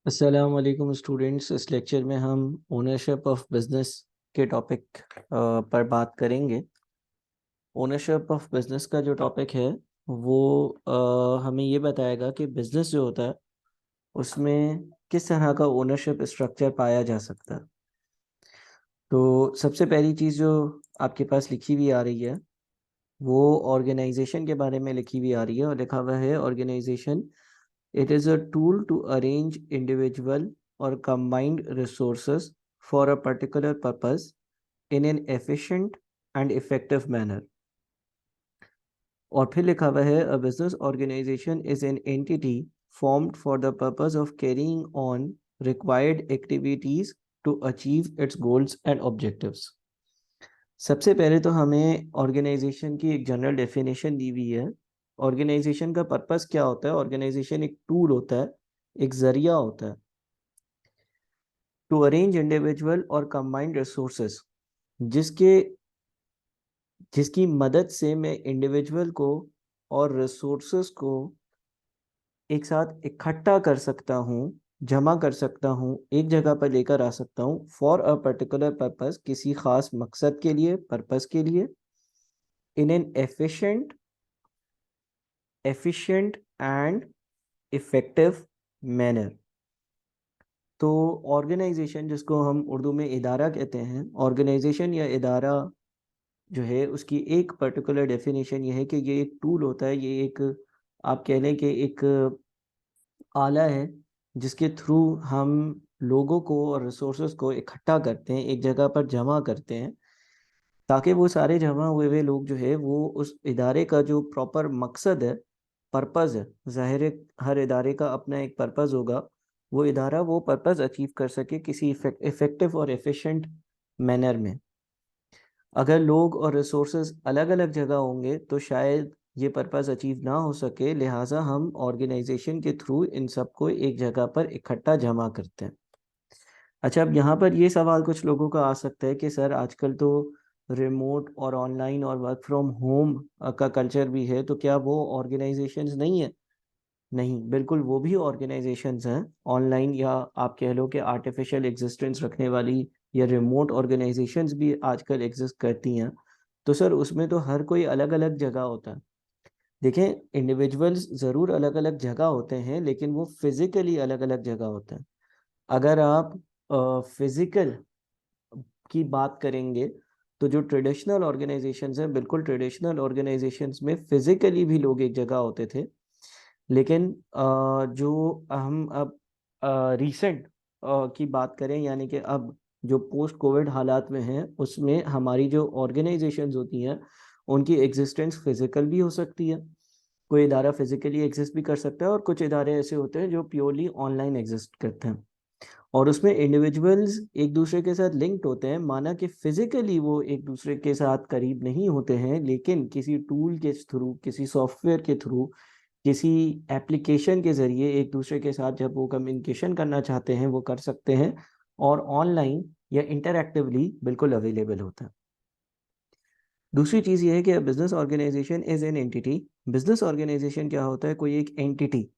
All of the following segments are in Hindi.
अस्सलाम वालेकुम स्टूडेंट्स। इस लेक्चर में हम ओनरशिप ऑफ बिजनेस के टॉपिक पर बात करेंगे। ओनरशिप ऑफ बिजनेस का जो टॉपिक है वो हमें ये बताएगा कि बिजनेस जो होता है उसमें किस तरह का ओनरशिप स्ट्रक्चर पाया जा सकता है। तो सबसे पहली चीज़ जो आपके पास लिखी हुई आ रही है वो ऑर्गेनाइजेशन के बारे में लिखी हुई आ रही है और लिखा हुआ है organisation It is a tool to arrange individual or combined resources for a particular purpose in an efficient and effective manner. और फिर लिखा हुआ है a business organization is an entity formed for the purpose of carrying on required activities to achieve its goals and objectives. सबसे पहले तो हमें ऑर्गेनाइजेशन की एक जनरल डेफिनेशन दी हुई है। ऑर्गेनाइजेशन का पर्पस क्या होता है? ऑर्गेनाइजेशन एक टूल होता है, एक जरिया होता है टू अरेंज इंडिविजुअल और कंबाइंड रिसोर्सेस, जिसके जिसकी मदद से मैं इंडिविजुअल को और रिसोर्सेस को एक साथ इकट्ठा कर सकता हूँ, जमा कर सकता हूँ, एक जगह पर लेकर आ सकता हूँ फॉर अ पर्टिकुलर पर्पस, किसी खास मकसद के लिए, पर्पस के लिए, in an efficient and effective manner. तो ऑर्गेनाइजेशन, जिसको हम उर्दू में इदारा कहते हैं, ऑर्गेनाइजेशन या इदारा जो है उसकी एक पर्टिकुलर डेफिनेशन ये है कि ये एक टूल होता है, ये एक, आप कह लें कि एक आला है जिसके थ्रू हम लोगों को और रिसोर्सेज को इकट्ठा करते हैं, एक जगह पर जमा करते हैं, ताकि वो सारे जमा हुए हुए लोग जो है वो उस इदारे का जो प्रॉपर मकसद है, पर्पज़ है, ज़ाहिर है हर इदारे का अपना एक पर्पज़ होगा, वो इदारा वो पर्पज़ अचीव कर सके किसी इफ़ेक्टिव और एफिशिएंट मैनर में। अगर लोग और रिसोर्सेज अलग-अलग जगह होंगे तो शायद ये पर्पज़ अचीव ना हो सके, लिहाजा हम ऑर्गेनाइजेशन के थ्रू इन सबको एक जगह पर इकट्ठा जमा करते हैं। अच्छा, अब यहाँ पर ये सवाल कुछ लोगों का आ सकता है कि सर आजकल तो रिमोट और ऑनलाइन और वर्क फ्रॉम होम का कल्चर भी है, तो क्या वो ऑर्गेनाइजेशंस नहीं है? नहीं, बिल्कुल वो भी ऑर्गेनाइजेशंस हैं। ऑनलाइन या आप कह लो कि आर्टिफिशियल एग्जिस्टेंस रखने वाली या रिमोट ऑर्गेनाइजेशंस भी आजकल एग्जिस्ट करती हैं। तो सर उसमें तो हर कोई अलग-अलग जगह होता है। देखें, इंडिविजुअल्स ज़रूर अलग-अलग जगह होते हैं, लेकिन वो फिज़िकली अलग-अलग जगह होते हैं। अगर आप फिज़िकल की बात करेंगे, तो जो ट्रेडिशनल ऑर्गेनाइजेशंस हैं, बिल्कुल ट्रेडिशनल ऑर्गेनाइजेशंस में फिज़िकली भी लोग एक जगह होते थे। लेकिन जो हम अब रीसेंट की बात करें, यानी कि अब जो पोस्ट कोविड हालात में हैं, उसमें हमारी जो ऑर्गेनाइजेशंस होती हैं, उनकी एग्ज़िस्टेंस फ़िज़िकल भी हो सकती है। कोई इदारा फ़िज़िकली एग्ज़िस्ट भी कर सकता है और कुछ इदारे ऐसे होते हैं जो प्योरली ऑनलाइन एग्ज़िस्ट करते हैं। और उसमें इंडिविजुअल्स एक दूसरे के साथ लिंक्ड होते हैं, माना कि फिजिकली वो एक दूसरे के साथ करीब नहीं होते हैं, लेकिन किसी टूल के थ्रू, किसी सॉफ्टवेयर के थ्रू, किसी एप्लीकेशन के ज़रिए एक दूसरे के साथ जब वो कम्युनिकेशन करना चाहते हैं वो कर सकते हैं और ऑनलाइन या इंटरैक्टिवली बिल्कुल अवेलेबल होता है। दूसरी चीज़ ये है कि business organisation is an entity. Business organisation क्या होता है? कोई एक entity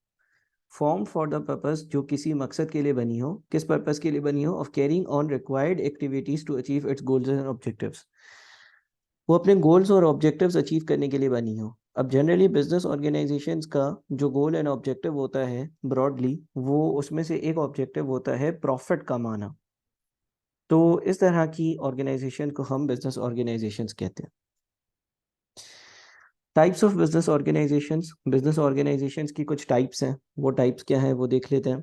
form for the purpose, जो किसी मकसद के लिए बनी हो। किस पर्पस के लिए बनी हो? Of carrying on required activities to achieve its goals and objectives. वो अपने गोल्स और ऑब्जेक्टिव्स अचीव करने के लिए बनी हो। अब जनरली बिजनेस ऑर्गेनाइजेशंस का जो गोल एंड ऑब्जेक्टिव होता है ब्रॉडली, वो उसमें से एक ऑब्जेक्टिव होता है प्रॉफिट कमाना। तो इस तरह की ऑर्गेनाइजेशन को हम बिजनेस ऑर्गेनाइजेशंस कहते हैं। टाइप्स ऑफ बिजनेस ऑर्गेनाइजेशंस की कुछ टाइप्स हैं। वो टाइप्स क्या हैं वो देख लेते हैं।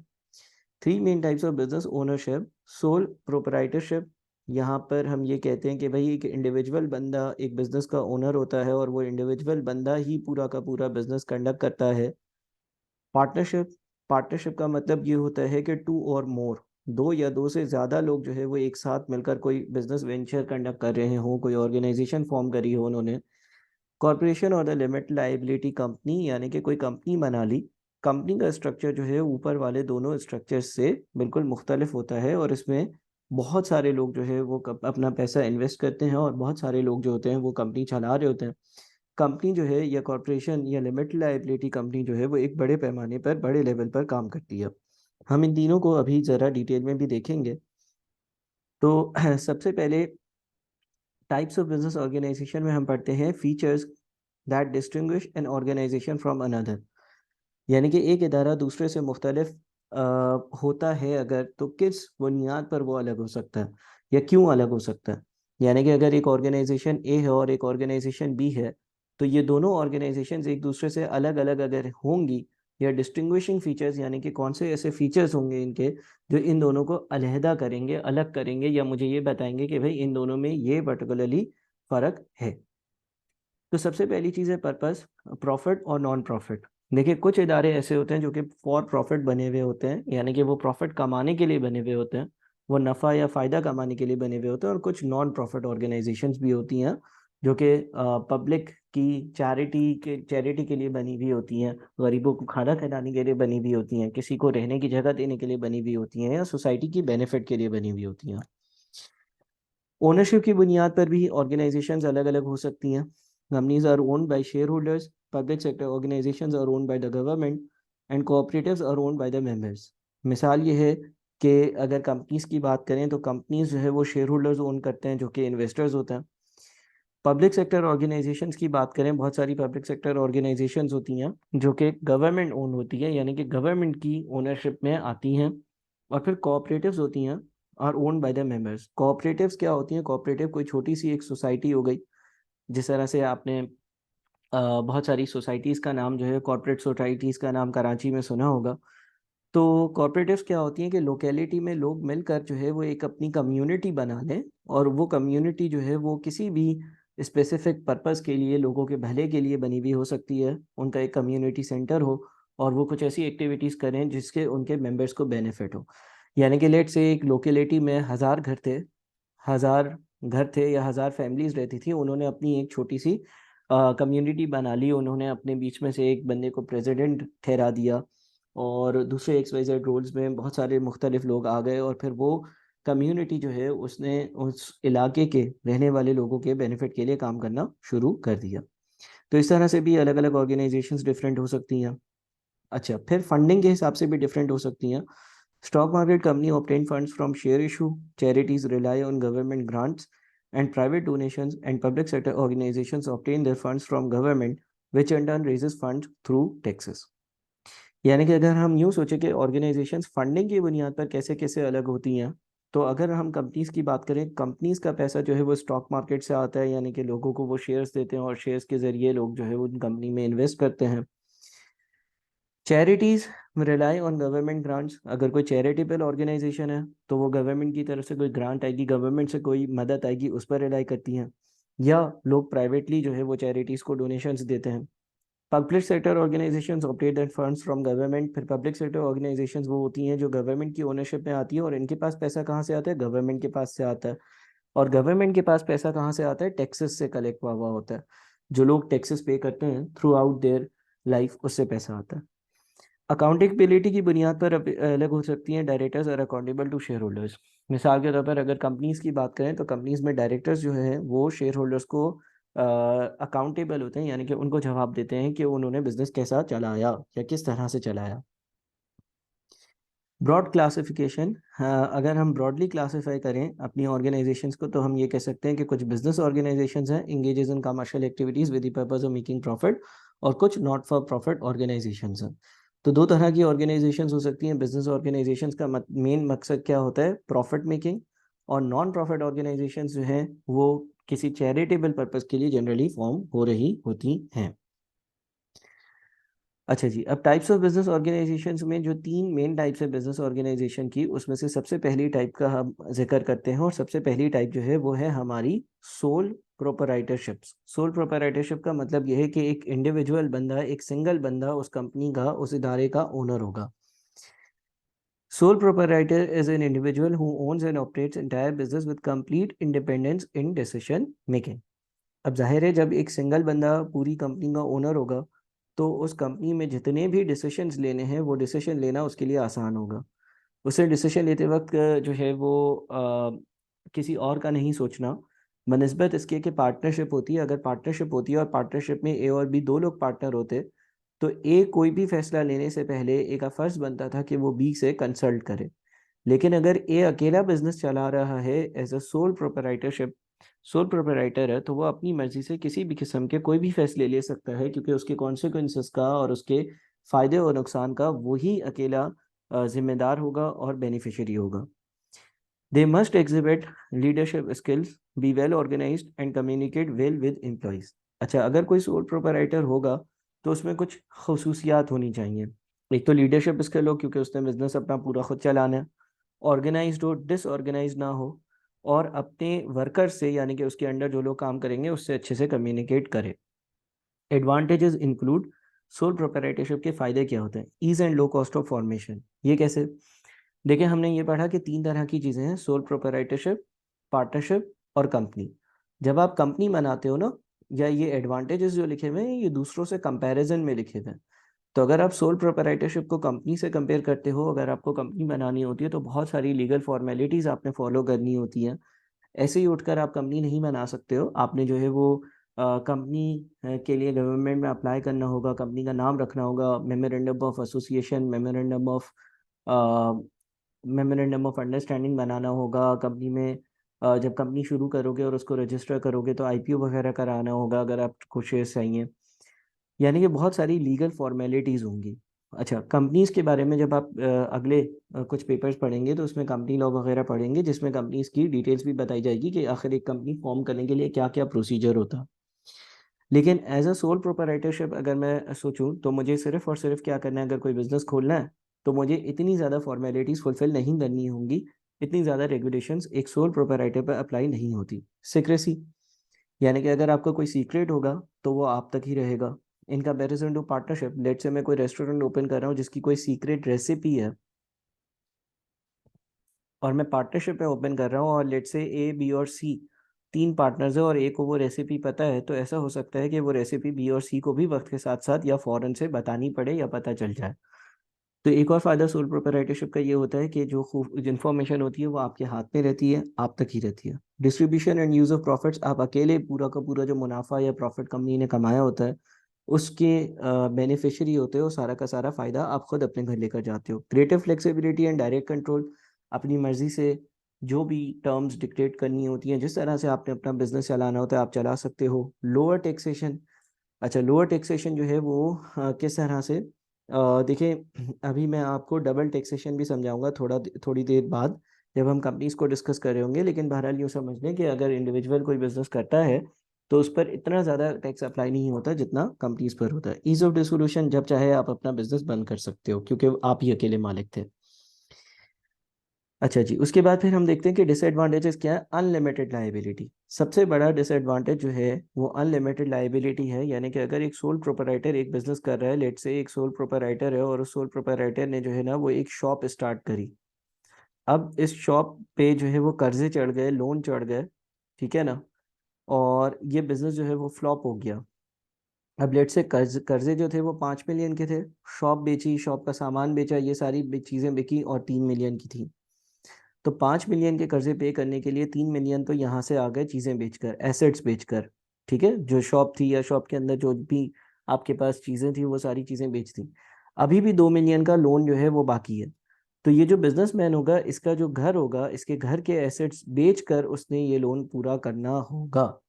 Three main types of business ownership. Sole proprietorship. यहाँ पर हम ये कहते हैं कि भाई एक इंडिविजुअल बंदा एक बिजनेस का ओनर होता है और वो इंडिविजुअल बंदा ही पूरा का पूरा बिजनेस कंडक्ट करता है। पार्टनरशिप। पार्टनरशिप का मतलब ये होता है कि टू और मोर, दो या दो से ज़्यादा लोग जो है वो एक साथ मिलकर कोई बिजनेस वेंचर कंडक्ट कर रहे हों, कोई ऑर्गेनाइजेशन फॉर्म करी हो उन्होंने। कॉरपोरेशन और द लिमिटेड लाइबिलिटी कंपनी, यानी कि कोई कंपनी बना ली। कंपनी का स्ट्रक्चर जो है ऊपर वाले दोनों स्ट्रक्चर से बिल्कुल मुख्तलिफ होता है और इसमें बहुत सारे लोग जो है वो अपना पैसा इन्वेस्ट करते हैं और बहुत सारे लोग जो होते हैं वो कंपनी चला रहे होते हैं। कंपनी जो है या कॉरपोरेशन या लिमिटेड लाइबिलिटी कंपनी जो है वो एक बड़े पैमाने पर, बड़े लेवल पर काम करती है। हम इन तीनों को अभी ज़रा डिटेल में भी देखेंगे। तो सबसे पहले टाइप्स ऑफ बिजनेस ऑर्गेनाइजेशन में हम पढ़ते हैं features that distinguish an organisation from another. यानी कि एक इदारा दूसरे से मुख्तलिफ होता है अगर, तो किस बुनियाद पर वो अलग हो सकता है या क्यों अलग हो सकता है। यानी कि अगर एक ऑर्गेनाइजेशन ए है और एक ऑर्गेनाइजेशन बी है, तो ये दोनों ऑर्गेनाइजेशंस एक दूसरे से अलग अलग अगर होंगी, या डिस्टिंग्विशिंग फीचर्स यानी कि कौन से ऐसे फीचर्स होंगे इनके जो इन दोनों को अलहदा करेंगे, अलग करेंगे, या मुझे ये बताएंगे कि भाई इन दोनों में ये पर्टिकुलरली फ़र्क है। तो सबसे पहली चीज़ है पर्पस, प्रॉफिट और नॉन प्रॉफिट। देखिए कुछ इदारे ऐसे होते हैं जो कि फॉर प्रॉफिट बने हुए होते हैं, यानी कि वो प्रॉफिट कमाने के लिए बने हुए होते हैं, वो नफ़ा या फ़ायदा कमाने के लिए बने हुए होते हैं। और कुछ नॉन प्रॉफिट ऑर्गेनाइजेशंस भी होती हैं जो कि पब्लिक की चैरिटी के लिए बनी हुई होती हैं, गरीबों को खाना खिलाने के लिए बनी हुई होती हैं, किसी को रहने की जगह देने के लिए बनी हुई होती हैं, या सोसाइटी की बेनिफिट के लिए बनी हुई होती हैं। ओनरशिप की बुनियाद पर भी ऑर्गेनाइजेशंस अलग अलग हो सकती हैं। Companies are owned by shareholders, public sector organisations are owned by the government, and cooperatives are owned by the members. मिसाल ये है कि अगर कंपनीज की बात करें तो कंपनीज जो है वो शेयर होल्डर्स ओन करते हैं जो कि इन्वेस्टर्स होते हैं। पब्लिक सेक्टर ऑर्गेनाइजेशंस की बात करें, बहुत सारी पब्लिक सेक्टर ऑर्गेनाइजेशंस होती हैं जो कि गवर्नमेंट ओन होती है, यानी कि गवर्नमेंट की ओनरशिप में आती हैं। और फिर कोऑपरेटिव्स होती हैं, are owned by the members. Cooperatives क्या होती हैं? कोऑपरेटिव कोई छोटी सी एक सोसाइटी हो गई, जिस तरह से आपने बहुत सारी सोसाइटीज़ का नाम जो है, कॉर्पोरेट सोसाइटीज़ का नाम कराची में सुना होगा। तो कोऑपरेटिव्स क्या होती हैं कि लोकेलिटी में लोग मिलकर जो है वो एक अपनी कम्युनिटी बना लें, और वो कम्युनिटी जो है वो किसी भी स्पेसिफिक पर्पस के लिए, लोगों के भले के लिए बनी हुई हो सकती है। उनका एक कम्युनिटी सेंटर हो और वो कुछ ऐसी एक्टिविटीज़ करें जिसके उनके मेंबर्स को बेनिफिट हो। यानी कि लेट से एक लोकेलिटी में 1000 घर थे या 1000 फैमिलीज रहती थी, उन्होंने अपनी एक छोटी सी कम्युनिटी बना ली, उन्होंने अपने बीच में से एक बंदे को प्रेसिडेंट ठहरा दिया, और दूसरे XYZ रोल्स में बहुत सारे मुख्तलिफ लोग आ गए, और फिर वो कम्युनिटी जो है उसने उस इलाके के रहने वाले लोगों के बेनिफिट के लिए काम करना शुरू कर दिया। तो इस तरह से भी अलग अलग ऑर्गेनाइजेशंस डिफरेंट हो सकती हैं। अच्छा, फिर फंडिंग के हिसाब से भी डिफरेंट हो सकती हैं। Stock market company obtain funds from share issue, charities rely on government grants and private donations, and public sector organisations obtain there funds from government which in turn raises funds through taxes. यानी कि अगर हम यूँ सोचें कि ऑर्गेनाइजेशंस फंडिंग की बुनियाद पर कैसे कैसे अलग होती हैं, तो अगर हम कंपनीज़ की बात करें, कंपनीज़ का पैसा जो है वो स्टॉक मार्केट से आता है, यानी कि लोगों को वो शेयर्स देते हैं और शेयर्स के ज़रिए लोग जो है वो उन कंपनी में इन्वेस्ट करते हैं। Charities rely on government grants. अगर कोई चैरिटेबल ऑर्गेनाइजेशन है तो वो गवर्नमेंट की तरफ से कोई ग्रांट आएगी, गवर्नमेंट से कोई मदद आएगी, उस पर रिलाई करती हैं, या लोग प्राइवेटली जो है वो चैरिटीज़ को डोनेशंस देते हैं। Public sector organisations operate that funds from government. फिर पब्लिक सेक्टर ऑर्गेनाइजेशंस वो होती हैं जो गवर्नमेंट की ओनरशिप में आती है, और इनके पास पैसा कहाँ से आता है? गवर्नमेंट के पास से आता है। और गवर्नमेंट के पास पैसा कहाँ से आता है? टैक्सेस से कलेक्ट हुआ होता है। जो लोग टैक्सेस पे करते हैं थ्रू आउट देयर लाइफ, उससे पैसा आता है। अकाउंटेबिलिटी की बुनियाद पर अलग हो सकती हैं। Directors are accountable to shareholders. मिसाल के तौर पर अगर कंपनीज की बात करें तो कंपनीज में डायरेक्टर्स जो हैं वो शेयर होल्डर्स को अकाउंटेबल होते हैं, यानी कि उनको जवाब देते हैं कि उन्होंने बिजनेस कैसा चलाया या किस तरह से चलाया। ब्रॉड क्लासिफिकेशन, अगर हम ब्रॉडली क्लासीफाई करें अपनी ऑर्गेनाइजेशंस को, तो हम ये कह सकते हैं कि कुछ बिजनेस ऑर्गेनाइजेशंस हैं engages in commercial activities with the purpose of making profit, और कुछ नॉट फॉर प्रॉफिट ऑर्गेनाइजेशंस हैं। तो दो तरह की ऑर्गेनाइजेशंस हो सकती हैं। बिजनेस ऑर्गेनाइजेशंस का मेन मकसद क्या होता है? Profit making. और नॉन प्रॉफिट ऑर्गेनाइजेशंस जो हैं वो किसी चैरिटेबल पर्पस के लिए जनरली फॉर्म हो रही होती हैं। अच्छा जी, अब टाइप्स ऑफ बिजनेस ऑर्गेनाइजेशंस में जो तीन मेन टाइप्स है बिजनेस ऑर्गेनाइजेशन की, उसमें से सबसे पहली टाइप का हम जिक्र करते हैं, और सबसे पहली टाइप जो है वो है हमारी सोल प्रोपराइटरशिप्स। सोल प्रोपराइटरशिप का मतलब यह है कि एक इंडिविजुअल बंदा, एक सिंगल बंदा उस कंपनी का, उस इदारे का ओनर होगा। Sole proprietor is an individual who owns and operates entire business with complete independence in decision making. अब जाहिर है जब एक सिंगल बंदा पूरी कंपनी का ओनर होगा, तो उस कंपनी में जितने भी डिसीशंस लेने हैं वो डिसीजन लेना उसके लिए आसान होगा। उसे डिसीजन लेते वक्त जो है वो किसी और का नहीं सोचना, बनिस्बत इसके कि पार्टनरशिप होती है। अगर पार्टनरशिप होती है और पार्टनरशिप में ए और बी दो लोग पार्टनर होते, तो ए कोई भी फैसला लेने से पहले ए का फर्ज बनता था कि वो बी से कंसल्ट करे। लेकिन अगर ए अकेला बिजनेस चला रहा है एज अ सोल प्रोपराइटर है, तो वो अपनी मर्जी से किसी भी किस्म के कोई भी फैसले ले सकता है, क्योंकि उसके कॉन्सिक्वेंसेस का और उसके फायदे और नुकसान का वही अकेला जिम्मेदार होगा और बेनिफिशियरी होगा। They must exhibit leadership skills, be well organised and communicate well with employees. अच्छा, अगर कोई सोल प्रोपराइटर होगा तो उसमें कुछ खसूसियात होनी चाहिए। एक तो लीडरशिप स्किल हो, क्योंकि उसने बिजनेस अपना पूरा खुद चलाना है। ऑर्गेनाइज्ड हो, डिसऑर्गेनाइज ना हो, और अपने वर्कर से यानी कि उसके अंडर जो लोग काम करेंगे उससे अच्छे से कम्युनिकेट करे। एडवांटेजेस इंक्लूड, सोल प्रोप्राइटरशिप के फायदे क्या होते हैं? Ease and low cost of formation. ये कैसे? देखिए, हमने ये पढ़ा कि 3 तरह की चीज़ें हैं: सोल प्रोप्राइटरशिप, पार्टनरशिप और कंपनी। जब आप कंपनी बनाते हो ना, या ये एडवांटेजेस जो लिखे हुए हैं ये दूसरों से कंपैरिजन में लिखे हुए हैं। तो अगर आप सोल प्रोप्राइटरशिप को कंपनी से कंपेयर करते हो, अगर आपको कंपनी बनानी होती है तो बहुत सारी लीगल फॉर्मेलिटीज़ आपने फॉलो करनी होती हैं। ऐसे ही उठकर आप कंपनी नहीं बना सकते हो। आपने जो है वो कंपनी के लिए गवर्नमेंट में अप्लाई करना होगा, कंपनी का नाम रखना होगा, memorandum of association, memorandum of understanding बनाना होगा कंपनी में। जब कंपनी शुरू करोगे और उसको रजिस्टर करोगे तो आईपीओ वगैरह कराना होगा अगर आपको शेयर्स चाहिए। यानी कि बहुत सारी लीगल फॉर्मेलिटीज़ होंगी। अच्छा, कंपनीज़ के बारे में जब आप अगले कुछ पेपर्स पढ़ेंगे तो उसमें कंपनी लॉ वगैरह पढ़ेंगे, जिसमें कंपनीज़ की डिटेल्स भी बताई जाएगी कि आखिर एक कंपनी फॉर्म करने के लिए क्या क्या प्रोसीजर होता। लेकिन एज अ सोल प्रोप्राइटरशिप अगर मैं सोचूं तो मुझे सिर्फ और सिर्फ क्या करना है, अगर कोई बिजनेस खोलना है तो मुझे इतनी ज़्यादा फॉर्मेलिटीज़ फुलफिल नहीं करनी होंगी, इतनी ज़्यादा रेगुलेशंस एक सोल प्रोप्राइटर पर अप्लाई नहीं होती। सीक्रेसी, यानी कि अगर आपका कोई सीक्रेट होगा तो वो आप तक ही रहेगा। In comparison to partnership, let's say मैं कोई रेस्टोरेंट ओपन कर रहा हूँ जिसकी कोई सीक्रेट रेसिपी है, और मैं पार्टनरशिप में ओपन कर रहा हूँ, और लेट से ए, बी और सी 3 पार्टनर्स है और ए को वो रेसिपी पता है, तो ऐसा हो सकता है कि वो रेसिपी बी और सी को भी वक्त के साथ साथ या फ़ौरन से बतानी पड़े या पता चल जाए। तो एक और फ़ायदा सोल प्रोप्राइटरशिप का ये होता है कि जो इन्फॉर्मेशन होती है वो आपके हाथ में रहती है, आप तक ही रहती है। Distribution and use of profits, आप अकेले पूरा का पूरा जो मुनाफा या प्रॉफिट कंपनी ने कमाया होता है उसके बेनिफिशियरी होते हो, सारा का सारा फ़ायदा आप खुद अपने घर लेकर जाते हो। Creative flexibility and direct control, अपनी मर्ज़ी से जो भी टर्म्स डिक्टेट करनी होती हैं, जिस तरह से आपने अपना बिजनेस चलाना होता है आप चला सकते हो। Lower taxation. अच्छा, लोअर टैक्सेशन जो है वो किस तरह से? देखिए, अभी मैं आपको डबल टैक्सेशन भी समझाऊंगा थोड़ी देर बाद जब हम कंपनीज को डिस्कस कर रहे होंगे। लेकिन बहरहाल यूँ समझ लें कि अगर इंडिविजुअल कोई बिजनेस करता है तो उस पर इतना ज़्यादा टैक्स अप्लाई नहीं होता जितना कंपनीज पर होता है। ईज ऑफ डिसोल्यूशन, जब चाहे आप अपना बिजनेस बंद कर सकते हो क्योंकि आप ही अकेले मालिक थे। अच्छा जी, उसके बाद फिर हम देखते हैं कि डिसएडवांटेजेस क्या है। अनलिमिटेड लाइबिलिटी, सबसे बड़ा डिसएडवांटेज जो है वो अनलिमिटेड लाइबिलिटी है। यानी कि अगर एक सोल प्रोपराइटर एक बिजनेस कर रहा है, लेट से एक सोल प्रोपराइटर है और उस सोल प्रोपराइटर ने जो है ना वो एक शॉप स्टार्ट करी। अब इस शॉप पे जो है वो कर्जे चढ़ गए, लोन चढ़ गए, ठीक है ना, और ये बिजनेस जो है वो फ्लॉप हो गया। अब लेट से कर्जे जो थे वो 5 मिलियन के थे, शॉप बेची, शॉप का सामान बेचा, ये सारी चीज़ें बिकी और 3 मिलियन की थी। तो 5 मिलियन के कर्जे पे करने के लिए 3 मिलियन तो यहाँ से आ गए चीज़ें बेचकर, एसेट्स बेचकर। ठीक है, जो शॉप थी या शॉप के अंदर जो भी आपके पास चीज़ें थी वो सारी चीज़ें बेच दी। अभी भी 2 मिलियन का लोन जो है वो बाकी है। तो ये जो बिजनेसमैन होगा, इसका जो घर होगा, इसके घर के एसेट्स बेचकर उसने ये लोन पूरा करना होगा।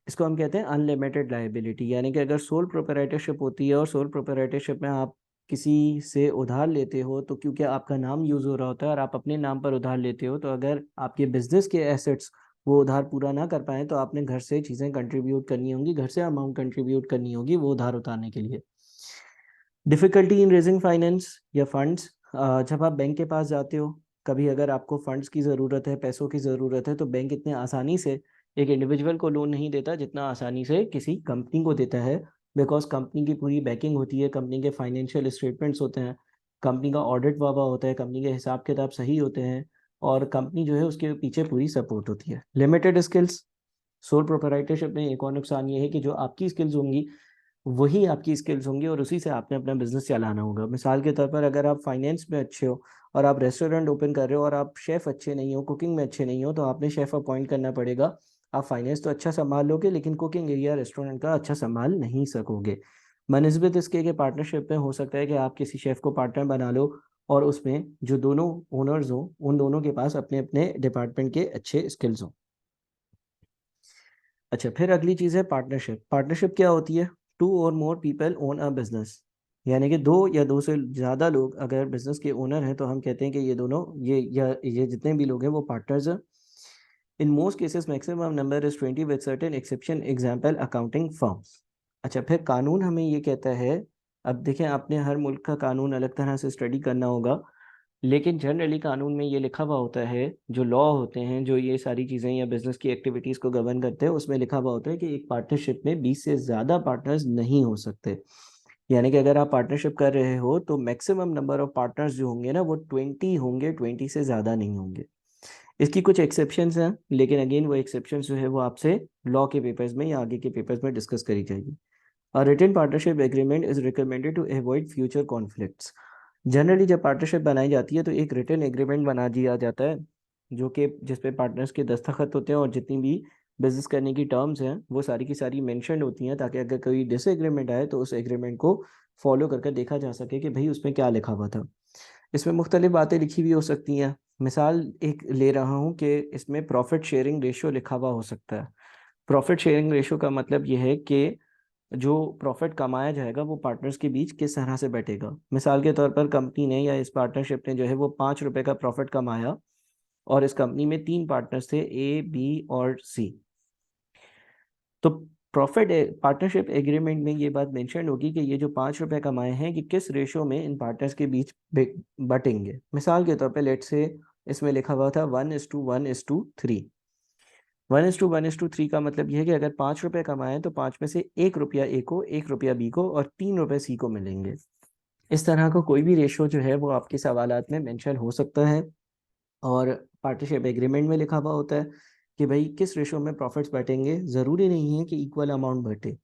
इसको हम कहते हैं अनलिमिटेड लायबिलिटी। यानी कि अगर सोल प्रोप्राइटरशिप होती है और सोल प्रोप्राइटरशिप में आप किसी से उधार लेते हो तो क्योंकि आपका नाम यूज़ हो रहा होता है और आप अपने नाम पर उधार लेते हो, तो अगर आपके बिजनेस के एसेट्स वो उधार पूरा ना कर पाए तो आपने घर से चीज़ें कंट्रीब्यूट करनी होंगी, घर से अमाउंट कंट्रीब्यूट करनी होगी वो उधार उतारने के लिए। डिफ़िकल्टी इन रेजिंग फाइनेंस या फंड्स, जब आप बैंक के पास जाते हो, कभी अगर आपको फंड्स की ज़रूरत है, पैसों की ज़रूरत है, तो बैंक इतने आसानी से एक इंडिविजुअल को लोन नहीं देता जितना आसानी से किसी कंपनी को देता है। बिकॉज कंपनी की पूरी बैकिंग होती है, कंपनी के फाइनेंशियल स्टेटमेंट्स होते हैं, कंपनी का ऑडिट वाबा होता है, कंपनी के हिसाब किताब सही होते हैं, और कंपनी जो है उसके पीछे पूरी सपोर्ट होती है। लिमिटेड स्किल्स, सोल प्रोप्राइटरशिप में एक और नुकसान ये है कि जो आपकी स्किल्स होंगी वही आपकी स्किल्स होंगी और उसी से आपने अपना बिजनेस चलाना होगा। मिसाल के तौर पर अगर आप फाइनेंस में अच्छे हो और आप रेस्टोरेंट ओपन कर रहे हो और आप शेफ़ अच्छे नहीं हो, कुकिंग में अच्छे नहीं हो, तो आपने शेफ़ अपॉइंट करना पड़ेगा। आप फाइनेंस तो अच्छा संभाल लोगे लेकिन कुकिंग एरिया रेस्टोरेंट का अच्छा संभाल नहीं सकोगे। बनिस्बत इसके कि पार्टनरशिप में हो सकता है कि आप किसी शेफ को पार्टनर बना लो और उसमें जो दोनों ओनर्स हो उन दोनों के पास अपने अपने डिपार्टमेंट के अच्छे स्किल्स हों। अच्छा, फिर अगली चीज़ है पार्टनरशिप। पार्टनरशिप क्या होती है? टू और more people own a business, यानी कि दो या दो से ज़्यादा लोग अगर बिजनेस के ओनर हैं तो हम कहते हैं कि ये दोनों ये जितने भी लोग हैं वो पार्टनर्स हैं। In most cases maximum number is 20 with certain exception, example accounting firms. अच्छा, फिर कानून हमें ये कहता है, अब देखें आपने हर मुल्क का कानून अलग तरह से स्टडी करना होगा, लेकिन जनरली कानून में ये लिखा हुआ होता है, जो लॉ होते हैं जो ये सारी चीज़ें या बिजनेस की एक्टिविटीज़ को गवर्न करते हैं, उसमें लिखा हुआ होता है कि एक पार्टनरशिप में 20 से ज़्यादा पार्टनर्स नहीं हो सकते। यानी कि अगर आप पार्टनरशिप कर रहे हो तो मैक्सिमम नंबर ऑफ पार्टनर्स जो होंगे ना वो 20 होंगे, 20 से ज़्यादा नहीं होंगे। इसकी कुछ एक्सेप्शंस हैं, लेकिन अगेन वो एक्सेप्शंस जो है वो आपसे लॉ के पेपर्स में या आगे के पेपर्स में डिस्कस करी जाएगी। A written partnership agreement is recommended to avoid future conflicts. Generally जब पार्टनरशिप बनाई जाती है तो एक रिटन एग्रीमेंट बना दिया जाता है जो कि जिस पे पार्टनर्स के दस्तखत होते हैं और जितनी भी बिजनेस करने की टर्म्स हैं वो सारी की सारी मेंशन होती हैं, ताकि अगर कोई डिसएग्रीमेंट आए तो उस एग्रीमेंट को फॉलो करके देखा जा सके कि भाई उसमें क्या लिखा हुआ था। इसमें मुख्तलिफ बातें लिखी हुई हो सकती हैं। मिसाल एक ले रहा हूँ कि इसमें प्रॉफिट शेयरिंग रेशियो लिखा हुआ हो सकता है। प्रॉफिट शेयरिंग रेशियो का मतलब यह है कि जो प्रॉफिट कमाया जाएगा वो पार्टनर्स के बीच किस तरह से बटेगा। मिसाल के तौर पर कंपनी ने या इस पार्टनरशिप ने जो है वो 5 रुपए का प्रॉफिट कमाया और इस कंपनी में 3 पार्टनर्स थे, ए, बी और सी। तो प्रॉफिट पार्टनरशिप एग्रीमेंट में ये बात मेंशन होगी कि ये जो 5 रुपए कमाए हैं कि किस रेशो में इन पार्टनर्स के बीच बटेंगे। मिसाल के तौर पर लेट से इसमें लिखा हुआ था 1:1:3। 1:1:3 का मतलब यह है कि अगर 5 रुपए कमाएं तो 5 में से 1 रुपया ए को, 1 रुपया बी को और 3 रुपए सी को मिलेंगे। इस तरह का कोई भी रेशो जो है वो आपके सवालात में मेंशन हो सकता है और पार्टनरशिप एग्रीमेंट में लिखा हुआ होता है कि भाई किस रेशो में प्रॉफिट्स बटेंगे। ज़रूरी नहीं है कि इक्वल अमाउंट बटे।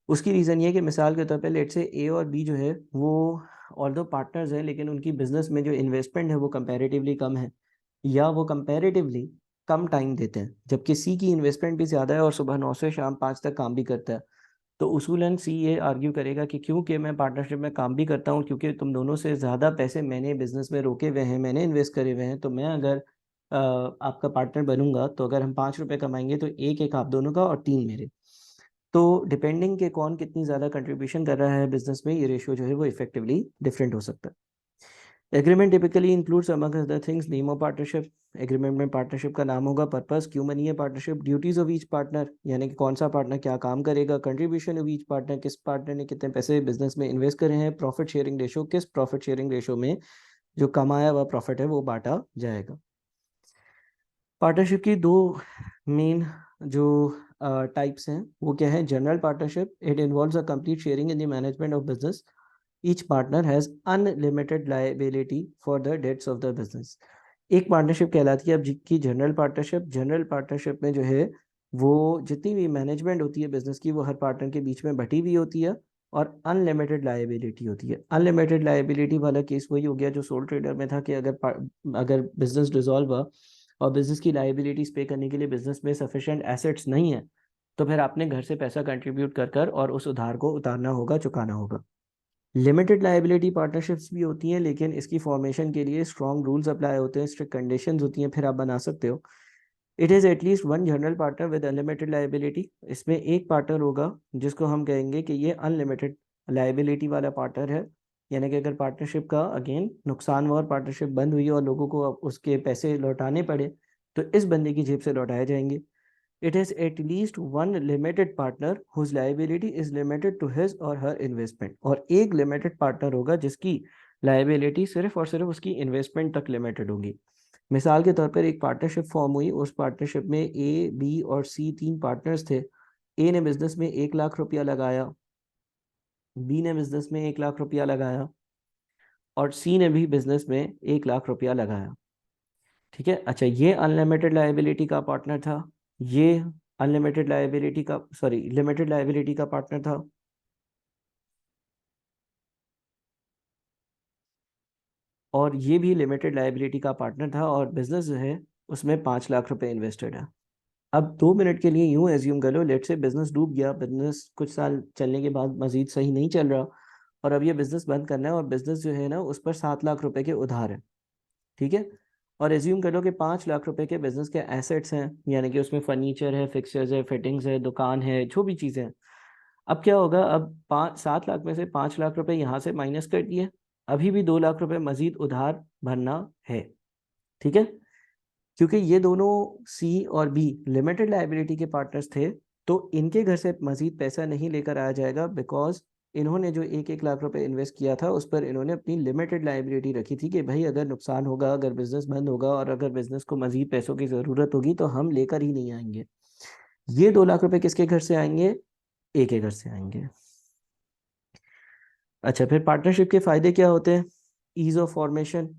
उसकी रीज़न ये है कि मिसाल के तौर पे लेट से ए और बी जो है वो ऑल्दो पार्टनर्स हैं लेकिन उनकी बिजनेस में जो इन्वेस्टमेंट है वो कंपैरेटिवली कम है या वो कंपैरेटिवली कम टाइम देते हैं, जबकि सी की इन्वेस्टमेंट भी ज़्यादा है और सुबह 9 से शाम 5 तक काम भी करता है। तो उसूलन सी ये आर्ग्यू करेगा कि क्योंकि मैं पार्टनरशिप में काम भी करता हूँ, क्योंकि तुम दोनों से ज़्यादा पैसे मैंने बिजनेस में रोके हुए हैं, मैंने इन्वेस्ट करे हुए हैं, तो मैं अगर आपका पार्टनर बनूंगा तो अगर हम 5 रुपए कमाएंगे तो एक एक आप दोनों का और 3 मेरे। तो डिपेंडिंग के कौन कितनी ज़्यादा कंट्रीब्यूशन कर रहा है बिजनेस में, ये रेशियो जो है वो इफेक्टिवली डिफरेंट हो सकता है। Agreement typically includes among other things name of partnership. Agreement में पार्टनरशिप का नाम होगा, पर्पस, क्यों बनी है partnership, duties of each partner यानी कि कौन सा पार्टनर क्या काम करेगा, कंट्रीब्यूशन ऑफ ईच पार्टनर किस पार्टनर ने कितने पैसे बिजनेस में इन्वेस्ट करे हैं, प्रॉफिट शेयरिंग रेशो किस प्रॉफिट शेयरिंग रेशो में जो कमाया हुआ प्रॉफिट है वो बांटा जाएगा। पार्टनरशिप की दो मेन जो टाइप्स हैं वो क्या है? General partnership, it involves a complete sharing in the management of business. Each partner has unlimited liability for the debts of the business. एक पार्टनरशिप कहलाती है अब जिसकी जनरल पार्टनरशिप। जनरल पार्टनरशिप में जो है वो जितनी भी मैनेजमेंट होती है बिजनेस की वो हर पार्टनर के बीच में बटी हुई होती है और अनलिमिटेड लायबिलिटी होती है। अनलिमिटेड लायबिलिटी वाला केस वही हो गया जो सोल ट्रेडर में था कि अगर बिजनेस डिसॉल्व हुआ और बिजनेस की लायबिलिटीज पे करने के लिए बिजनेस में सफिशिएंट एसेट्स नहीं है तो फिर आपने घर से पैसा कंट्रीब्यूट कर कर और उस उधार को उतारना होगा, चुकाना होगा। लिमिटेड लायबिलिटी पार्टनरशिप्स भी होती हैं लेकिन इसकी फॉर्मेशन के लिए स्ट्रॉन्ग रूल्स अप्लाई होते हैं, स्ट्रिक्ट कंडीशंस होती हैं, फिर आप बना सकते हो। It is at least one general partner with unlimited liability. इसमें एक पार्टनर होगा जिसको हम कहेंगे कि ये अनलिमिटेड लायबिलिटी वाला पार्टनर है। यानी कि अगर पार्टनरशिप का अगेन नुकसान हुआ और पार्टनरशिप बंद हुई और लोगों को अब उसके पैसे लौटाने पड़े तो इस बंदे की जेब से लौटाए जाएंगे। It has at least one limited partner whose liability is limited to his or her investment। और एक लिमिटेड पार्टनर होगा जिसकी लाइबिलिटी सिर्फ और सिर्फ उसकी इन्वेस्टमेंट तक लिमिटेड होगी। मिसाल के तौर पर एक पार्टनरशिप फॉर्म हुई, उस पार्टनरशिप में ए, बी और सी 3 पार्टनर्स थे। ए ने बिजनेस में 1 लाख रुपया लगाया, बी ने बिजनेस में 1 लाख रुपया लगाया और सी ने भी बिजनेस में 1 लाख रुपया लगाया। ठीक है, अच्छा ये अनलिमिटेड लायबिलिटी का पार्टनर था, ये अनलिमिटेड लायबिलिटी का सॉरी लिमिटेड लायबिलिटी का पार्टनर था और ये भी लिमिटेड लायबिलिटी का पार्टनर था और बिजनेस जो है उसमें 5 लाख रुपए इन्वेस्टेड है। अब 2 मिनट के लिए यूं एज्यूम कर लो, लेट से बिजनेस डूब गया, बिजनेस कुछ साल चलने के बाद मजीद सही नहीं चल रहा और अब ये बिजनेस बंद करना है और बिजनेस जो है ना उस पर 7 लाख रुपए के उधार है, ठीक है। और एज्यूम कर लो कि 5 लाख रुपए के बिजनेस के एसेट्स हैं, यानी कि उसमें फर्नीचर है, फिक्सचर्स है, फिटिंग्स है, दुकान है, जो भी चीज़ें हैं। अब क्या होगा, अब 7 लाख में से 5 लाख रुपए यहाँ से माइनस कर दिए, अभी भी 2 लाख रुपए मजीद उधार भरना है, ठीक है। क्योंकि ये दोनों सी और बी लिमिटेड लाइबिलिटी के पार्टनर्स थे, तो इनके घर से मजीद पैसा नहीं लेकर आया जाएगा, बिकॉज इन्होंने जो 1-1 लाख रुपए इन्वेस्ट किया था उस पर इन्होंने अपनी लिमिटेड लाइबिलिटी रखी थी कि भाई अगर नुकसान होगा, अगर बिजनेस बंद होगा और अगर बिजनेस को मजीद पैसों की ज़रूरत होगी तो हम लेकर ही नहीं आएंगे। ये 2 लाख रुपए किसके घर से आएंगे, ए के घर से आएंगे। अच्छा, फिर पार्टनरशिप के फायदे क्या होते हैं, ease of formation,